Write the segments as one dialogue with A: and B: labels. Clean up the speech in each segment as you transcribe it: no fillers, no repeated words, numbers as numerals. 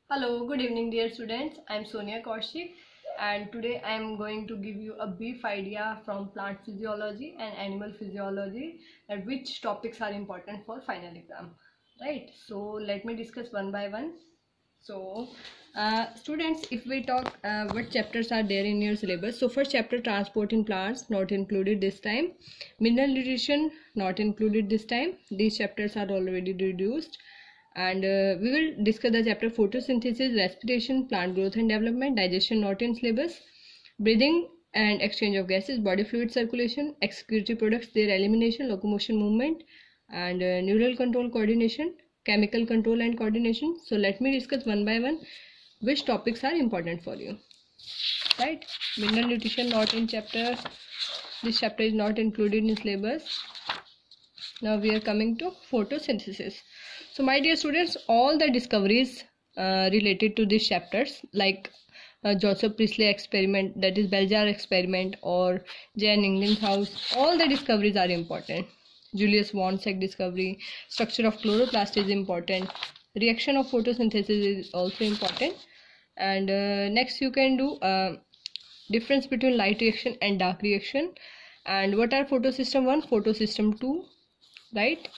A: Hello, good evening dear students. I am Sonia Kaushik and today I am going to give you a brief idea from plant physiology and animal physiology that which topics are important for final exam. Right, so let me discuss one by one. So students, if we talk what chapters are there in your syllabus, so first chapter transport in plants not included this time, mineral nutrition not included this time, these chapters are already reduced, and we will discuss the chapter photosynthesis, respiration, plant growth and development, digestion not in syllabus, breathing and exchange of gases, body fluid circulation, excretory products, their elimination, locomotion, movement, and neural control coordination, chemical control and coordination. So let me discuss one by one which topics are important for you. Right, mineral nutrition not in chapter, this chapter is not included in syllabus. Now we are coming to photosynthesis. So my dear students, all the discoveries related to these chapters like Joseph Priestley experiment, that is Beljar experiment, or Jan Ingenhousz, all the discoveries are important. Julius von Sack discovery, structure of chloroplast is important, reaction of photosynthesis is also important, and next you can do difference between light reaction and dark reaction, and what are photosystem 1, photosystem 2, right,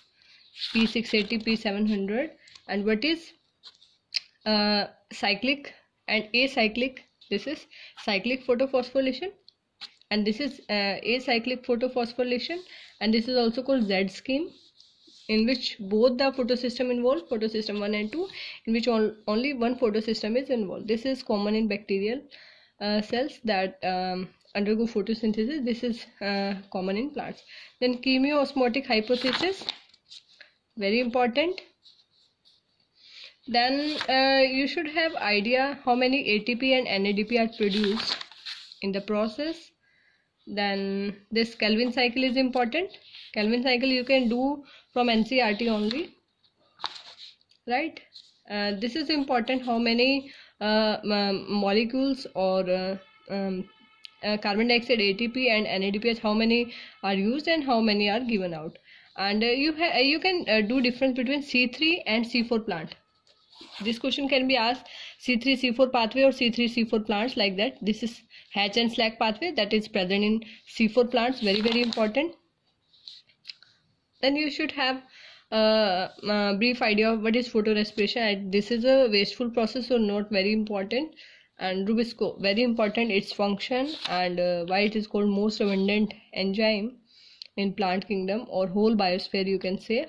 A: P680, P700, and what is cyclic and acyclic. This is cyclic photophosphorylation and this is acyclic photophosphorylation, and this is also called Z scheme, in which both the photosystem involved, photosystem 1 and 2, in which only one photosystem is involved. This is common in bacterial cells that undergo photosynthesis. This is common in plants. Then chemiosmotic hypothesis, very important. Then you should have idea how many ATP and NADP are produced in the process. Then this Calvin cycle is important. Calvin cycle you can do from NCERT only, right? This is important, how many molecules or carbon dioxide, ATP and NADPH, how many are used and how many are given out. And you can do difference between C3 and C4 plant. This question can be asked, C3 C4 pathway or C3 C4 plants, like that. This is Hatch and Slack pathway that is present in C4 plants, very important. Then you should have a brief idea of what is photorespiration. This is a wasteful process, so not very important. And Rubisco, very important, its function and why it is called most abundant enzyme in plant kingdom or whole biosphere, you can say.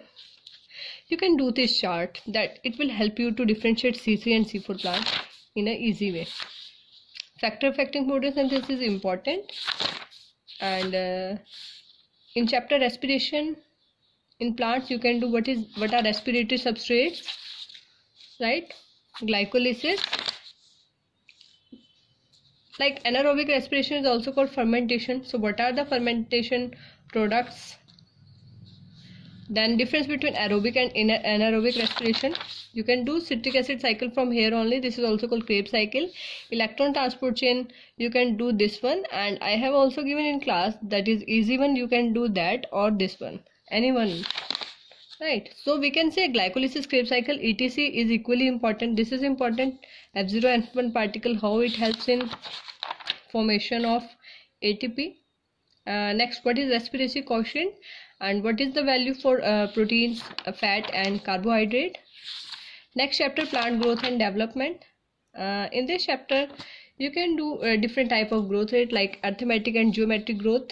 A: You can do this chart that it will help you to differentiate C3 and C4 plants in an easy way. Factor affecting photosynthesis is important, and in chapter respiration in plants you can do what are respiratory substrates, right? Glycolysis. Like anaerobic respiration is also called fermentation. So what are the fermentation products? Then difference between aerobic and anaerobic respiration. You can do citric acid cycle from here only. This is also called Krebs cycle. Electron transport chain, you can do this one, and I have also given in class, that is easy one, you can do that or this one, any one, right? So we can say glycolysis, Krebs cycle, etc is equally important. This is important, F0 F1 particle, how it helps in formation of ATP. Next, what is respiratory quotient and what is the value for proteins, fat and carbohydrate. Next chapter, plant growth and development. In this chapter you can do different type of growth rate like arithmetic and geometric growth,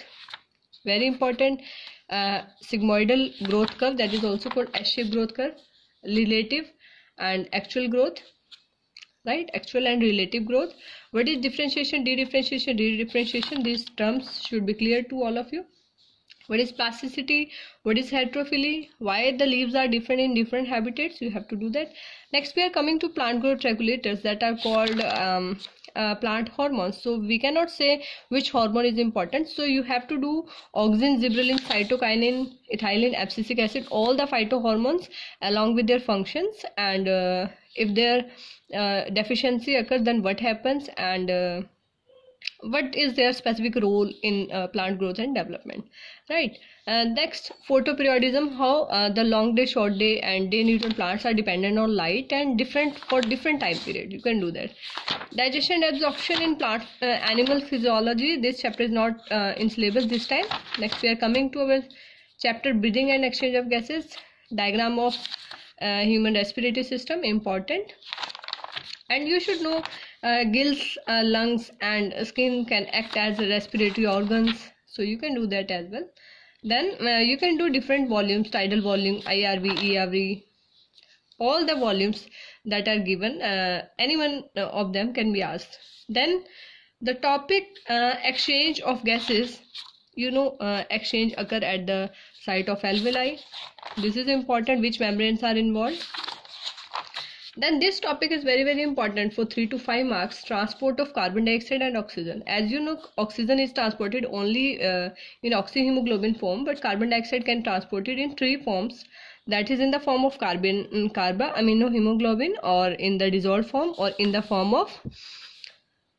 A: very important. Sigmoidal growth curve, that is also called S-shaped growth curve, relative and actual growth, right? Actual and relative growth. What is differentiation, dedifferentiation, redifferentiation? These terms should be clear to all of you. What is plasticity, what is heterophyly, why the leaves are different in different habitats, you have to do that. Next we are coming to plant growth regulators that are called plant hormones. So we cannot say which hormone is important, so you have to do auxin, gibberellin, cytokinin, ethylene, abscisic acid, all the phytohormones along with their functions, and if their deficiency occurs, then what happens, and what is their specific role in plant growth and development, right? Next, photoperiodism, how the long day, short day and day neutral plants are dependent on light and different for different time period. You can do that. Digestion and absorption in plant animal physiology. This chapter is not in syllabus this time. Next, we are coming to our chapter breathing and exchange of gases. Diagram of human respiratory system, important. And you should know gills, lungs and skin can act as respiratory organs, so you can do that as well. Then you can do different volumes, tidal volume, IRV, ERV, all the volumes that are given, any one of them can be asked. Then the topic exchange of gases, you know, exchange occur at the site of alveoli. This is important, which membranes are involved. Then this topic is very important for 3 to 5 marks, transport of carbon dioxide and oxygen. As you know, oxygen is transported only in oxyhemoglobin form, but carbon dioxide can transport it in 3 forms, that is in the form of carba-aminohemoglobin, or in the dissolved form, or in the form of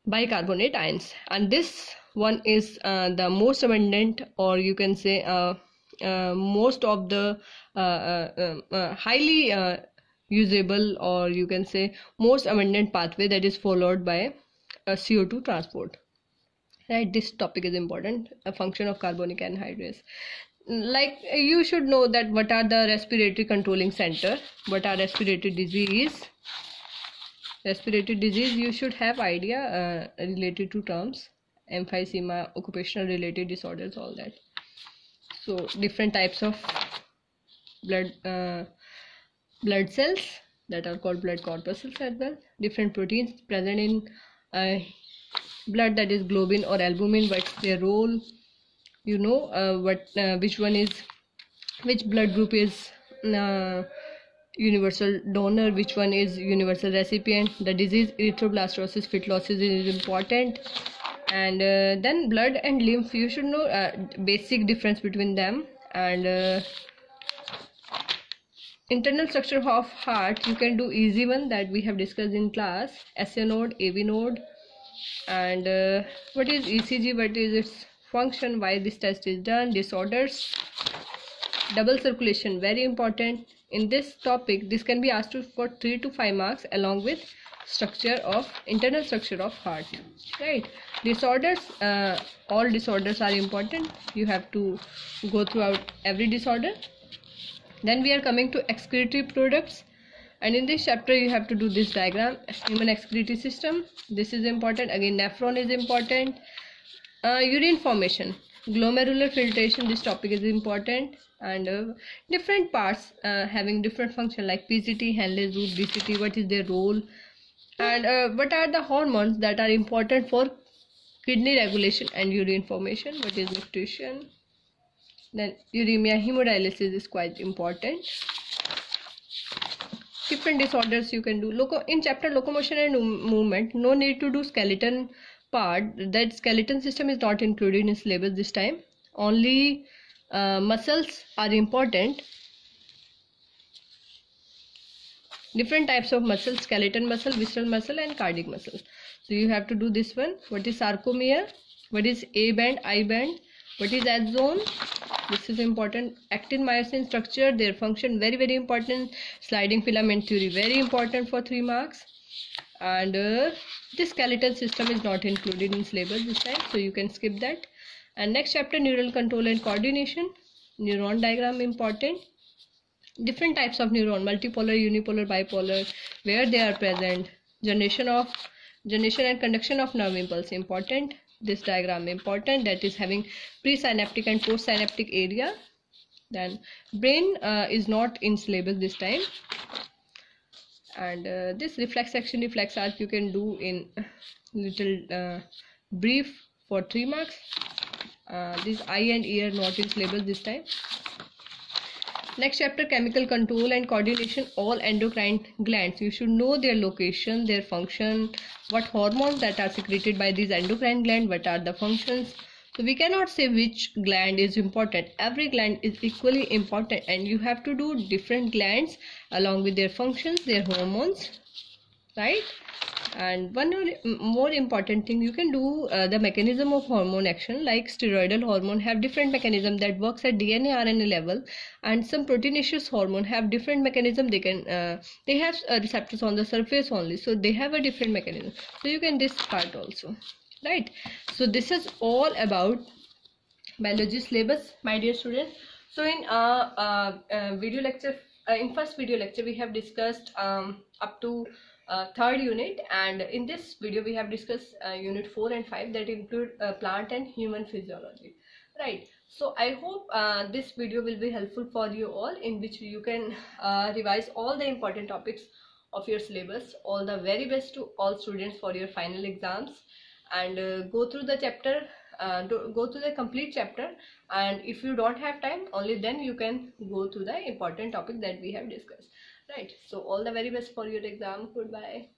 A: bicarbonate ions. And this one is the most abundant, or you can say most of the highly usable, or you can say most abundant pathway that is followed by CO2 transport, right? This topic is important, a function of carbonic anhydrase. Like, you should know that what are the respiratory controlling center, what are respiratory disease. Respiratory disease, you should have idea related to terms, emphysema, occupational related disorders, all that. So different types of blood cells that are called blood corpuscles as well. Different proteins present in blood, that is globin or albumin, what's their role, you know, which blood group is universal donor, which one is universal recipient. The disease erythroblastosis, fetalosis is important. And then blood and lymph, you should know basic difference between them. And internal structure of heart, you can do easy one that we have discussed in class, SA node, AV node. And what is ECG, what is its function, why this test is done. Disorders, double circulation, very important in this topic. This can be asked for 3 to 5 marks along with internal structure of heart, right? Disorders, all disorders are important, you have to go throughout every disorder. Then we are coming to excretory products, and in this chapter you have to do this diagram, human excretory system. This is important, again nephron is important. Urine formation, glomerular filtration, this topic is important. And different parts having different function, like PCT, Henle-Zoot, DCT, what is their role. And what are the hormones that are important for kidney regulation and urine formation, what is nutrition. Then uremia, hemodialysis is quite important. Different disorders you can do. In chapter locomotion and movement, no need to do skeleton part, that skeleton system is not included in syllabus this time. Only muscles are important. Different types of muscles, skeleton muscle, visceral muscle and cardiac muscle. So you have to do this one. What is sarcomere, what is A band, I band, what is axon, this is important. Actin myosin structure, their function, very important. Sliding filament theory, very important for 3 marks. And this skeletal system is not included in syllabus this time, so you can skip that. And next chapter, neural control and coordination, neuron diagram important. Different types of neuron, multipolar, unipolar, bipolar, where they are present. Generation and conduction of nerve impulse, important. This diagram important, that is having presynaptic and postsynaptic area. Then brain is not in syllabus this time. And this reflex action, reflex arc you can do in little brief for 3 marks. This eye and ear not in syllabus this time. Next chapter, chemical control and coordination, all endocrine glands. You should know their location, their function, what hormones that are secreted by these endocrine glands, what are the functions. So we cannot say which gland is important. Every gland is equally important, and you have to do different glands along with their functions, their hormones, right? And one more important thing, you can do the mechanism of hormone action, like steroidal hormone have different mechanism that works at DNA RNA level, and some proteinaceous hormone have different mechanism. They have receptors on the surface only, so they have a different mechanism. So you can this part also, right? So this is all about biology syllabus, my dear students. So in video lecture, in first video lecture we have discussed up to third unit, and in this video we have discussed unit 4 and 5 that include plant and human physiology, right? So I hope this video will be helpful for you all, in which you can revise all the important topics of your syllabus. All the very best to all students for your final exams, and go through the chapter, go to the complete chapter, and if you don't have time, only then you can go to the important topic that we have discussed, right? So all the very best for your exam. Goodbye.